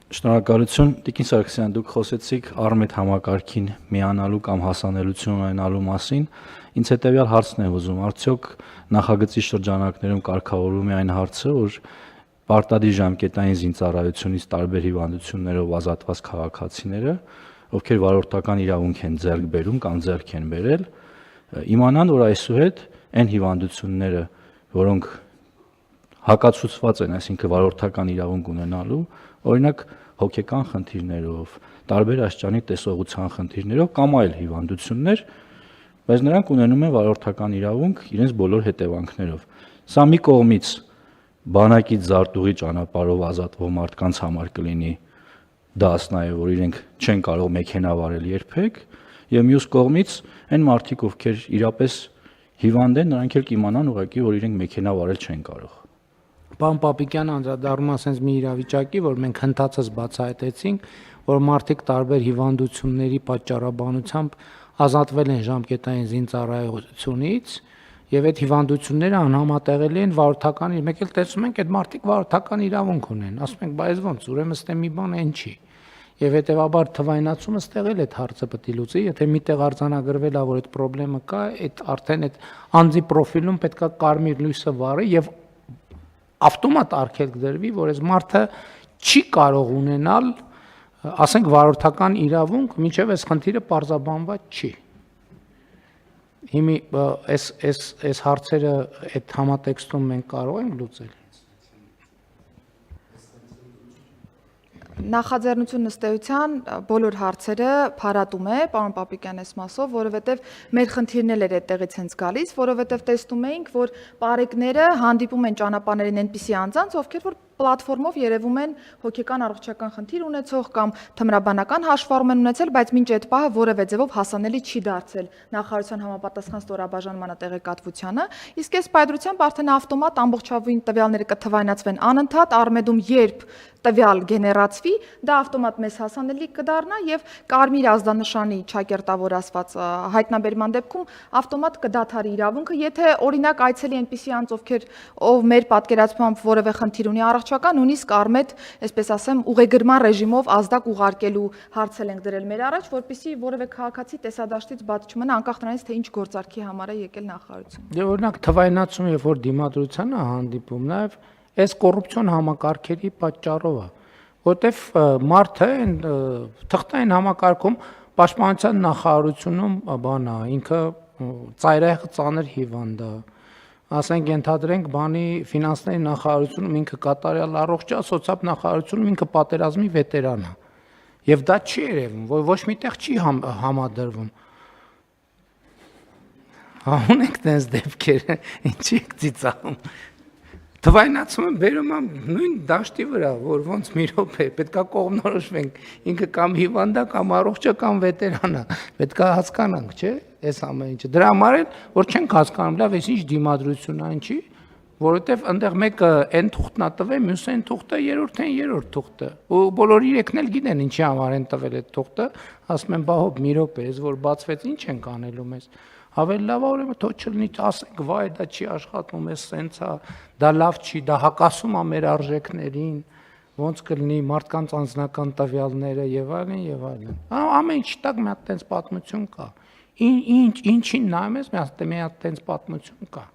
Շնորհակալություն, Տիկին Սարգսյան, դուք խոսեցիք Արմեդ համակարգին միանալու կամ հասանելիություն ունենալու մասին։ Ինձ հետևյալ հարցն է ուզում, արդյոք նախագծի շրջանակներում կարգավորվում է այն հարցը, որ պարտադիր ժամկետային զինծառայությունից տարբեր հիվանդություններով ազատված քաղաքացիները, ովքեր վարորդական իրավունք են ձեռք բերում կամ ձեռք են բերել, իմանան, որ այսուհետ այն հիվանդությունները, որոնք հակացուցված են, այսինքն վարորդական իրավունք ունենալու, օրինակ հոգեկան խնդիրներով, տարբեր աստիճանի տեսողության խնդիրներով կամ այլ հիվանդություններ, բայց նրանք ունենում են վարորդական իրավունք իրենց բոլոր հետևանքներով։ Սա մի կողմից բանակից զարտուղի ճանապարհով ազատվող մարդկանց համար կլինի դաս նաև, որ իրենք չեն կարող մեքենա վարել երբեք, եւ մյուս կողմից այն մարդիկ, ովքեր իրապես հիվանդ են, նրանք էլ կիմանան ուղղակի, որ իրենք մեքենա վարել չեն կարող։ Պարոն Պապիկյանը անդրադառնում է ասենց մի իրավիճակի, որ մենք հնդածս բացահայտեցինք, որ մարդիկ տարբեր հիվանդությունների պատճառաբանությամբ ազատվել են ժամկետային զինծառայությունից, եւ այդ հիվանդությունները անհամատեղելի են վարորդական, մեկ էլ տեսնում ենք այդ մարդիկ վարորդական իրավունք ունեն, ասում ենք, բայց ոնց, ուրեմն ստե մի բան այն չի։ Եվ հետեւաբար թվայնացումը ստեղ էլ այդ հարցը պետք է լուծի, եթե միտեղ արձանագրվել է, որ այդ խնդրեմը կա, այդ արդեն այդ անձի պրոֆիլում պետքա կարմիր լույսը վառի եւ ավտոմատ արգելք դրվի, որ այս մարդը չի կարող ունենալ, ասենք, վարորդական իրավունք, մինչև այս խնդիրը պարզաբանված չի։ Հիմա այս հարցերը այդ համատեքստում մենք կարող ենք լուծել։ Նախաձեռնություն ըստ էության բոլոր հարցերը փարատում է, պարոն Պապիկյան, այս մասով, որովհետև մեր խնդիրն էլ էր այդտեղից հենց գալիս, որովհետև տեսնում էինք, որ պարեկները հանդիպում են ճանապարհներին այնպիսի անձանց, ովքեր որ պլատֆորմով երևում են հոգեկան առողջական խնդիր ունեցող կամ թմրաբանական հաշվառում են ունեցել, բայց մինչ այդ պահը որևէ ձևով հասանելի չի դարձել նախարարության համապատասխան ստորաբաժանմանը տեղեկատվությանը, իսկ այս պայծրությամբ արդեն ավտոմատ ամբողջովին տվյալները կթվայնացվեն անընդհատ, Արմեդում երբ տվյալ գեներացվի, դա ավտոմատ մեզ հասանելի կդառնա եւ կարմիր ազդանշանի ճակերտավոր ասված հայտնաբերման դեպքում ավտոմատ կդադարի իրավունքը, եթե օրինակ այցելի այնպիսի անձ, ով մեր պատկերացմամբ որևէ խնդիր ունի առողջական, նույնիսկ Արմեդ, այսպես ասեմ, ուղեգրման ռեժիմով ազդակ ուղարկելու հարցել ենք դրել մեր առաջ, որպեսզի որևէ քաղաքացի տեսադաշտից բաց չմնա, անկախ նրանից, թե ինչ գործարքի համար է եկել նախարարություն։ Դե օրինակ թվայնացում, երբ որ դիմադրության է հանդիպում, նաեւ այս կոռուպցիոն համակարգերի պատճառով է, որտեվ մարդը այն թղթային համակարգում պաշտպանության նախարարությունում բանա, ինքը ծայրահեղ ծանր հիվանդ է, ասենք ենթադրենք բանի ֆինանսների նախարարությունում ինքը կատարյալ առողջ է, սոցիալ նախարարությունում ինքը պատերազմի վետերան է, եւ դա չի երևում, ոչ միտեղ չի համադրվում։ Ունենք տես դեպքեր, ինչի եք ծիծաղում։ Թվայնացումը բերում է նույն դաշտի վրա, որ ոնց մի րոպե պետքա կողմնորոշվենք, ինքը կամ հիվանդ է, կամ առողջ է, կամ վետերան է, պետքա հասկանանք, չէ՞, այս ամեն ինչը։ Դրա համար էլ որ չենք հասկանում, լավ, այս ինչ դիմադրություն է, ինչի, որովհետև այնտեղ մեկը այն թուղթն է տվել, մյուսը այն թուղթը, երրորդը թուղթը։ Ու բոլոր իրենքն էլ գիտեն ինչի համար են տվել այդ թուղթը, ասում են, բա հոբ մի րոպե, այս որ բացվեց, ինչ ենք անելու մեզ։ Ավելի լավ է ուրեմն թող չլինի, ասենք, վայ, դա չի աշխատում, էս սենց է, դա լավ չի, դա հակասում է մեր արժեքներին, ոնց կլինի մարդկանց անձնական տվյալները եւ այլն եւ այլն։ Ամեն ինչ տակ մի հատ տենց պատմություն կա։ Ինչին նայում ես, մի հատ տենց պատմություն կա։